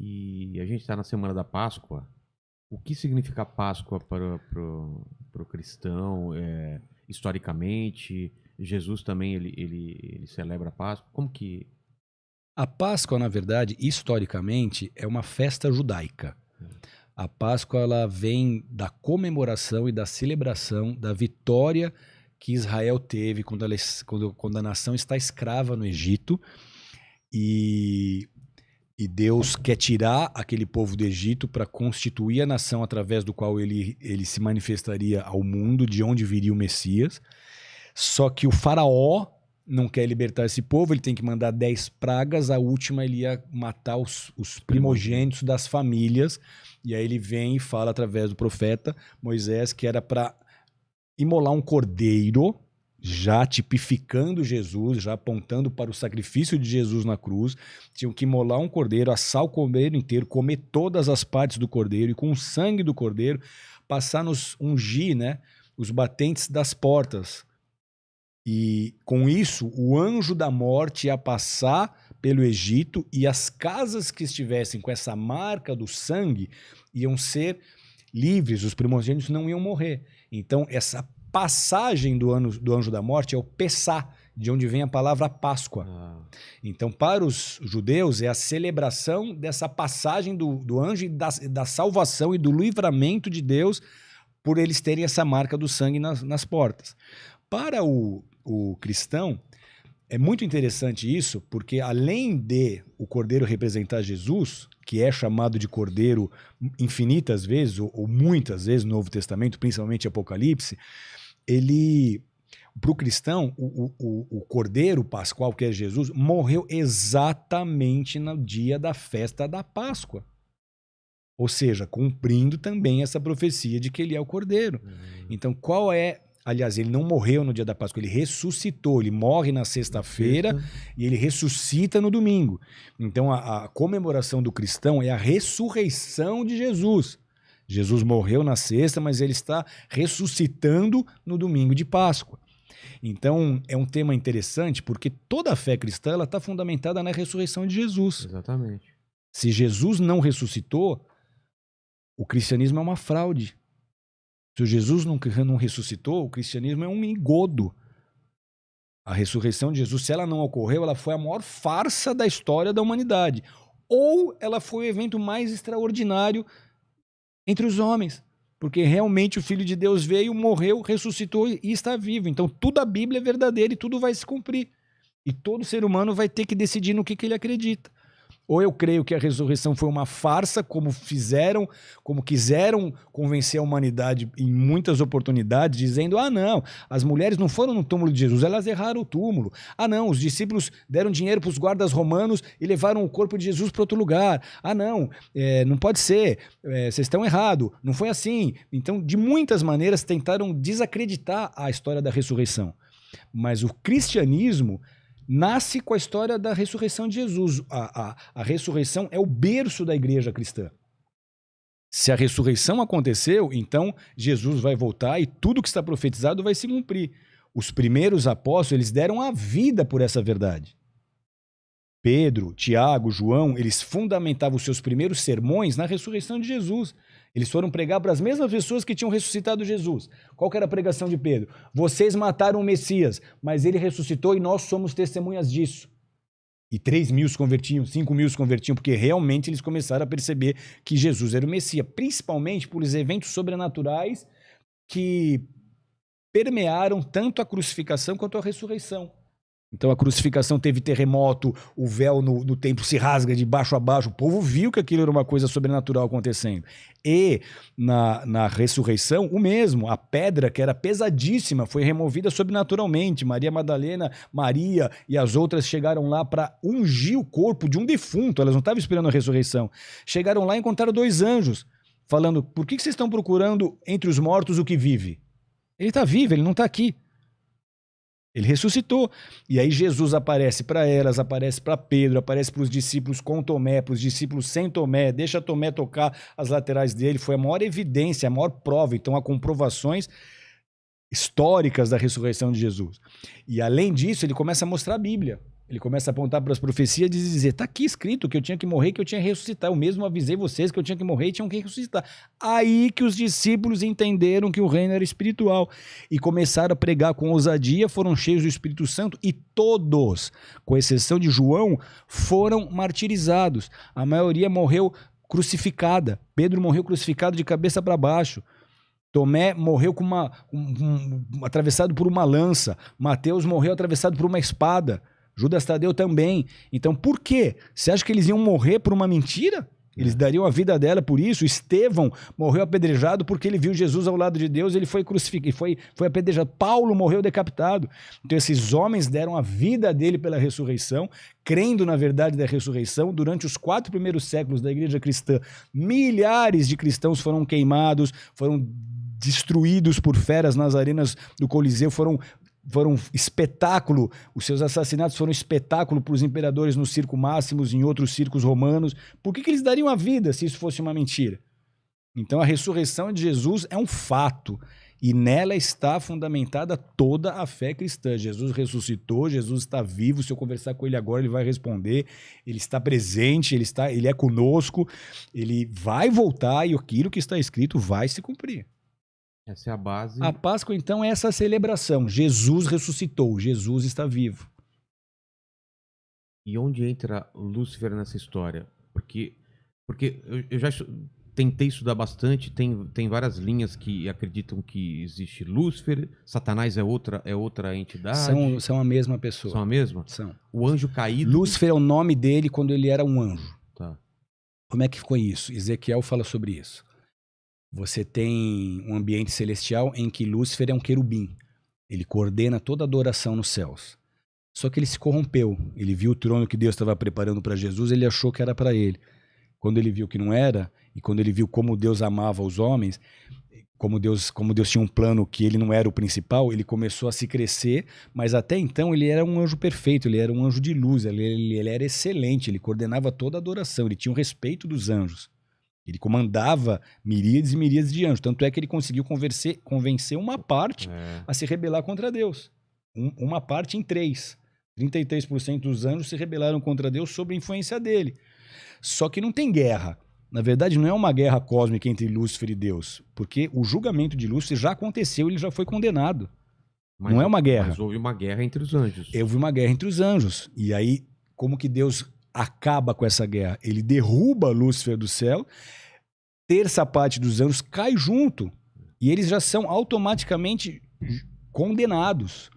E a gente está na semana da Páscoa. O que significa Páscoa para o cristão? Historicamente, Jesus também ele celebra a Páscoa. Como que... A Páscoa, na verdade, historicamente, é uma festa judaica. A Páscoa ela vem da comemoração e da celebração da vitória que Israel teve quando a nação está escrava no Egito. E Deus quer tirar aquele povo do Egito para constituir a nação através do qual ele se manifestaria ao mundo, de onde viria o Messias. Só que o faraó não quer libertar esse povo, ele tem que mandar 10 pragas, a última ele ia matar os primogênitos das famílias, e aí ele vem e fala através do profeta Moisés que era para imolar um cordeiro, já tipificando Jesus, já apontando para o sacrifício de Jesus na cruz. Tinham que imolar um cordeiro, assar o cordeiro inteiro, comer todas as partes do cordeiro e com o sangue do cordeiro passar nos ungir, né, os batentes das portas. E com isso, o anjo da morte ia passar pelo Egito e as casas que estivessem com essa marca do sangue iam ser livres, os primogênitos não iam morrer. Então, essa passagem do anjo da morte é o Pessá, de onde vem a palavra Páscoa. Então, para os judeus, é a celebração dessa passagem do anjo e da salvação e do livramento de Deus por eles terem essa marca do sangue nas portas. Para o cristão, é muito interessante isso, porque além de o cordeiro representar Jesus, que é chamado de cordeiro infinitas vezes, ou muitas vezes no Novo Testamento, principalmente Apocalipse, para o cristão, o cordeiro pascual, que é Jesus, morreu exatamente no dia da festa da Páscoa. Ou seja, cumprindo também essa profecia de que ele é o cordeiro. Então, aliás, ele não morreu no dia da Páscoa, ele ressuscitou, ele morre na sexta-feira e ele ressuscita no domingo. Então a comemoração do cristão é a ressurreição de Jesus. Jesus morreu na sexta, mas ele está ressuscitando no domingo de Páscoa. Então é um tema interessante porque toda a fé cristã está fundamentada na ressurreição de Jesus. Exatamente. Se Jesus não ressuscitou, o cristianismo é uma fraude. Se Jesus não ressuscitou, o cristianismo é um engodo. A ressurreição de Jesus, se ela não ocorreu, ela foi a maior farsa da história da humanidade. Ou ela foi o evento mais extraordinário entre os homens. Porque realmente o Filho de Deus veio, morreu, ressuscitou e está vivo. Então tudo a Bíblia é verdadeiro e tudo vai se cumprir. E todo ser humano vai ter que decidir no que ele acredita. Ou eu creio que a ressurreição foi uma farsa, como quiseram convencer a humanidade em muitas oportunidades, dizendo, não, as mulheres não foram no túmulo de Jesus, elas erraram o túmulo. Não, os discípulos deram dinheiro para os guardas romanos e levaram o corpo de Jesus para outro lugar. Não, não pode ser, vocês estão errados, não foi assim. Então, de muitas maneiras, tentaram desacreditar a história da ressurreição. Mas o cristianismo nasce com a história da ressurreição de Jesus. A ressurreição é o berço da igreja cristã. Se a ressurreição aconteceu, então Jesus vai voltar e tudo que está profetizado vai se cumprir. Os primeiros apóstolos, eles deram a vida por essa verdade. Pedro, Tiago, João, eles fundamentavam os seus primeiros sermões na ressurreição de Jesus. Eles foram pregar para as mesmas pessoas que tinham ressuscitado Jesus. Qual que era a pregação de Pedro? Vocês mataram o Messias, mas ele ressuscitou e nós somos testemunhas disso. E 3.000 se convertiam, 5.000 se convertiam, porque realmente eles começaram a perceber que Jesus era o Messias, principalmente por os eventos sobrenaturais que permearam tanto a crucificação quanto a ressurreição. Então a crucificação teve terremoto, o véu no templo se rasga de baixo a baixo, o povo viu que aquilo era uma coisa sobrenatural acontecendo. E na ressurreição, o mesmo, a pedra que era pesadíssima foi removida sobrenaturalmente. Maria Madalena, Maria e as outras chegaram lá para ungir o corpo de um defunto, elas não estavam esperando a ressurreição. Chegaram lá e encontraram 2 anjos, falando, por que vocês estão procurando entre os mortos o que vive? Ele está vivo, ele não está aqui. Ele ressuscitou. E aí Jesus aparece para elas, aparece para Pedro, aparece para os discípulos com Tomé, para os discípulos sem Tomé, deixa Tomé tocar as laterais dele. Foi a maior evidência, a maior prova. Então há comprovações históricas da ressurreição de Jesus. E além disso, ele começa a mostrar a Bíblia. Ele começa a apontar para as profecias e dizer, está aqui escrito que eu tinha que morrer, que eu tinha que ressuscitar. Eu mesmo avisei vocês que eu tinha que morrer e tinham que ressuscitar. Aí que os discípulos entenderam que o reino era espiritual e começaram a pregar com ousadia, foram cheios do Espírito Santo e todos, com exceção de João, foram martirizados. A maioria morreu crucificada. Pedro morreu crucificado de cabeça para baixo. Tomé morreu com atravessado por uma lança. Mateus morreu atravessado por uma espada. Judas Tadeu também. Então, por quê? Você acha que eles iam morrer por uma mentira? Eles dariam a vida dela por isso. Estevão morreu apedrejado porque ele viu Jesus ao lado de Deus, ele foi crucificado, foi apedrejado. Paulo morreu decapitado. Então, esses homens deram a vida dele pela ressurreição, crendo na verdade da ressurreição. Durante os 4 primeiros séculos da igreja cristã, milhares de cristãos foram queimados, foram destruídos por feras nas arenas do Coliseu, foram espetáculo, os seus assassinatos foram espetáculo para os imperadores no Circo Máximos, em outros circos romanos. Por que eles dariam a vida se isso fosse uma mentira? Então a ressurreição de Jesus é um fato e nela está fundamentada toda a fé cristã. Jesus ressuscitou, Jesus está vivo, se eu conversar com ele agora ele vai responder, ele está presente, ele é conosco, ele vai voltar e aquilo que está escrito vai se cumprir. Essa é a base. A Páscoa, então, é essa celebração. Jesus ressuscitou, Jesus está vivo. E onde entra Lúcifer nessa história? Porque eu já tentei estudar bastante, tem várias linhas que acreditam que existe Lúcifer, Satanás é outra entidade. São a mesma pessoa. São a mesma? São. O anjo caído... Lúcifer é o nome dele quando ele era um anjo. Tá. Como é que ficou isso? Ezequiel fala sobre isso. Você tem um ambiente celestial em que Lúcifer é um querubim. Ele coordena toda a adoração nos céus. Só que ele se corrompeu. Ele viu o trono que Deus estava preparando para Jesus, ele achou que era para ele. Quando ele viu que não era, e quando ele viu como Deus amava os homens, como Deus tinha um plano que ele não era o principal, ele começou a se crescer, mas até então ele era um anjo perfeito, ele era um anjo de luz, ele era excelente, ele coordenava toda a adoração, ele tinha o respeito dos anjos. Ele comandava miríades e miríades de anjos. Tanto é que ele conseguiu convencer uma parte a se rebelar contra Deus. Uma parte em 3. 33% dos anjos se rebelaram contra Deus sob a influência dele. Só que não tem guerra. Na verdade, não é uma guerra cósmica entre Lúcifer e Deus. Porque o julgamento de Lúcifer já aconteceu, ele já foi condenado. Não é uma guerra. Mas houve uma guerra entre os anjos. Houve uma guerra entre os anjos. E aí, como que Deus acaba com essa guerra? Ele derruba Lúcifer do céu, terça parte dos anjos cai junto, e eles já são automaticamente condenados.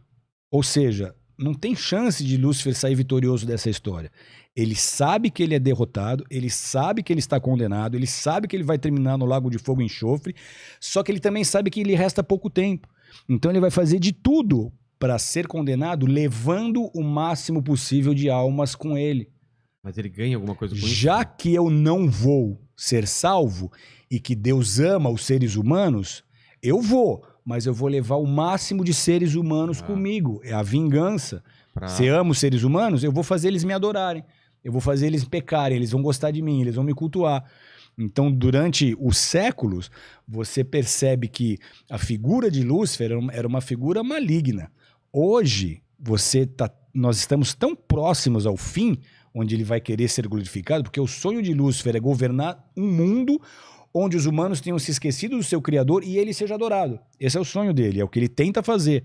Ou seja, não tem chance de Lúcifer sair vitorioso dessa história. Ele sabe que ele é derrotado, ele sabe que ele está condenado, ele sabe que ele vai terminar no lago de fogo e enxofre, só que ele também sabe que lhe resta pouco tempo. Então ele vai fazer de tudo para ser condenado, levando o máximo possível de almas com ele. Mas ele ganha alguma coisa com isso? Já que eu não vou ser salvo e que Deus ama os seres humanos, eu vou, mas eu vou levar o máximo de seres humanos comigo. É a vingança. Você ama os seres humanos? Eu vou fazer eles me adorarem. Eu vou fazer eles pecarem, eles vão gostar de mim, eles vão me cultuar. Então, durante os séculos, você percebe que a figura de Lúcifer era uma figura maligna. Hoje, nós estamos tão próximos ao fim, onde ele vai querer ser glorificado, porque o sonho de Lúcifer é governar um mundo onde os humanos tenham se esquecido do seu Criador e ele seja adorado. Esse é o sonho dele, é o que ele tenta fazer.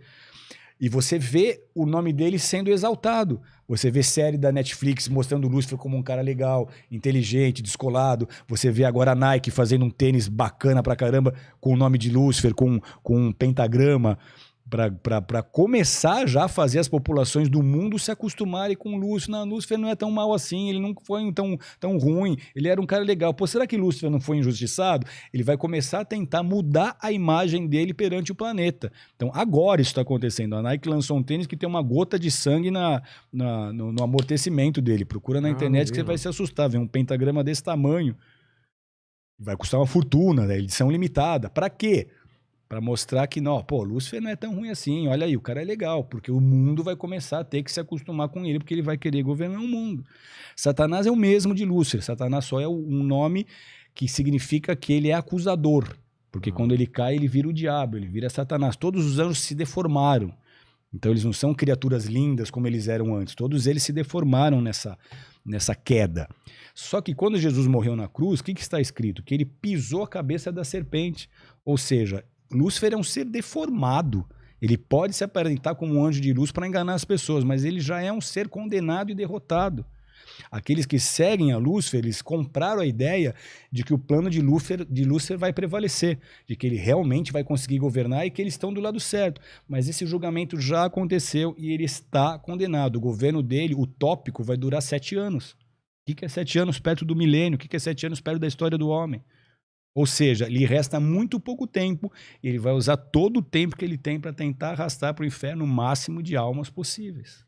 E você vê o nome dele sendo exaltado. Você vê série da Netflix mostrando o Lúcifer como um cara legal, inteligente, descolado. Você vê agora a Nike fazendo um tênis bacana pra caramba com o nome de Lúcifer, com um pentagrama, para começar já a fazer as populações do mundo se acostumarem com Lúcifer. Não, Lúcifer não é tão mal assim, ele não foi tão ruim, ele era um cara legal. Pô, será que Lúcifer não foi injustiçado? Ele vai começar a tentar mudar a imagem dele perante o planeta. Então agora isso está acontecendo. A Nike lançou um tênis que tem uma gota de sangue no amortecimento dele. Procura na internet que você vai se assustar. Vê um pentagrama desse tamanho. Vai custar uma fortuna, né? Edição limitada. Para quê? Para mostrar que, não, pô, Lúcifer não é tão ruim assim, olha aí, o cara é legal, porque o mundo vai começar a ter que se acostumar com ele, porque ele vai querer governar o mundo. Satanás é o mesmo de Lúcifer, Satanás só é um nome que significa que ele é acusador, porque quando ele cai, ele vira o diabo, ele vira Satanás. Todos os anjos se deformaram, Então eles não são criaturas lindas como eles eram antes. Todos eles se deformaram nessa queda. Só que quando Jesus morreu na cruz, o que está escrito? Que ele pisou a cabeça da serpente. Ou seja, Lúcifer é um ser deformado. Ele pode se aparentar como um anjo de luz para enganar as pessoas, mas ele já é um ser condenado e derrotado. Aqueles que seguem a Lúcifer, eles compraram a ideia de que o plano de Lúcifer vai prevalecer, de que ele realmente vai conseguir governar e que eles estão do lado certo. Mas esse julgamento já aconteceu e ele está condenado. O governo dele, utópico, vai durar 7 anos. O que é 7 anos perto do milênio? O que é 7 anos perto da história do homem? Ou seja, lhe resta muito pouco tempo e ele vai usar todo o tempo que ele tem para tentar arrastar para o inferno o máximo de almas possíveis.